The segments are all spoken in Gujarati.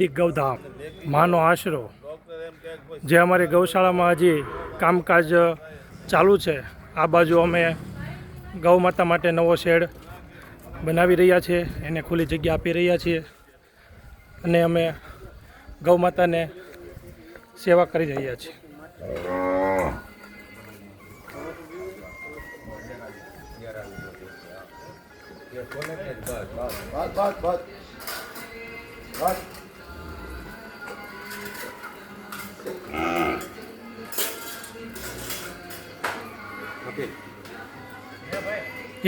ગૌધામ માનો આશરો જે અમારી ગૌશાળામાં હજી કામકાજ ચાલુ છે। આ બાજુ અમે ગૌ માતા માટે નવો શેડ બનાવી રહ્યા છીએ, એને ખુલ્લી જગ્યા આપી રહ્યા છીએ અને અમે ગૌ માતાને સેવા કરી રહ્યા છીએ।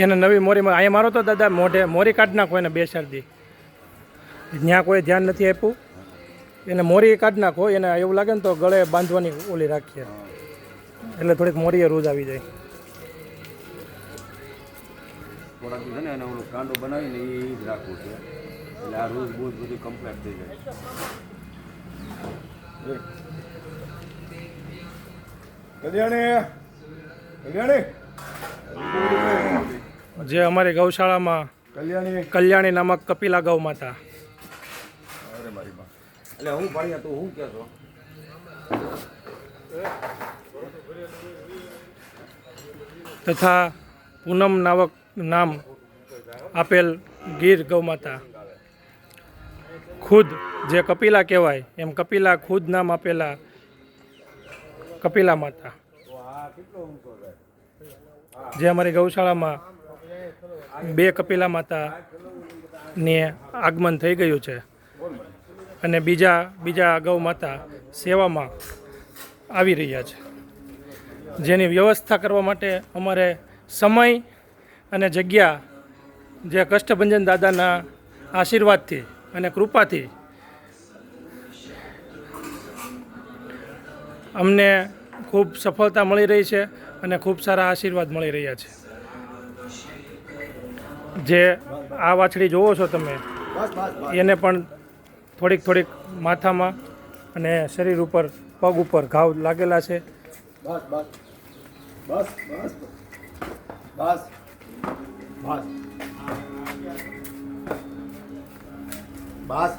એને નવી મોરીમાં અહીંયા મારો તો દાદા મોઢે મોરી કાઢી નાખો, એને બે શરદી ત્યાં કોઈ ધ્યાન નથી આપ્યું, એને મોરી કાઢી નાખો, એને એવું લાગે ને તો ગળે બાંધવાની ઓલી રાખીએ એટલે થોડીક મોરીએ રૂજ આવી જાય। થોડાક છે ને એને ઓલું કાંડો બનાવીને એ જ રાખવું છે એટલે આ રોજ બોજ બધું કમ્પ્લીટ થઈ જાય। જે અમારી ગૌશાળામાં કલ્યાણી નામક કપિલા ગૌ માતા એટલે હું ભાઈ તું હું કહેશો તથા પૂનમ નામ આપેલ ગીર ગૌ માતા, ખુદ જે કપિલા કહેવાય એમ કપિલા ખુદ નામ આપેલા કપિલા માતા, જે અમારી ગૌશાળામાં બે કપિલા માતાને આગમન થઈ ગયું છે અને બીજા ગૌ માતા સેવામાં આવી રહ્યા છે, જેની વ્યવસ્થા કરવા માટે અમારે સમય અને જગ્યા જે કષ્ટભંજન દાદાના આશીર્વાદથી અને કૃપાથી અમને ખૂબ સફળતા મળી રહી છે અને ખૂબ સારા આશીર્વાદ મળી રહ્યા છે। જે આ વાછડી જોવો છો તમે, એને પણ થોડીક માથામાં અને શરીર ઉપર પગ ઉપર ઘાવ લાગેલા છે। બસ બસ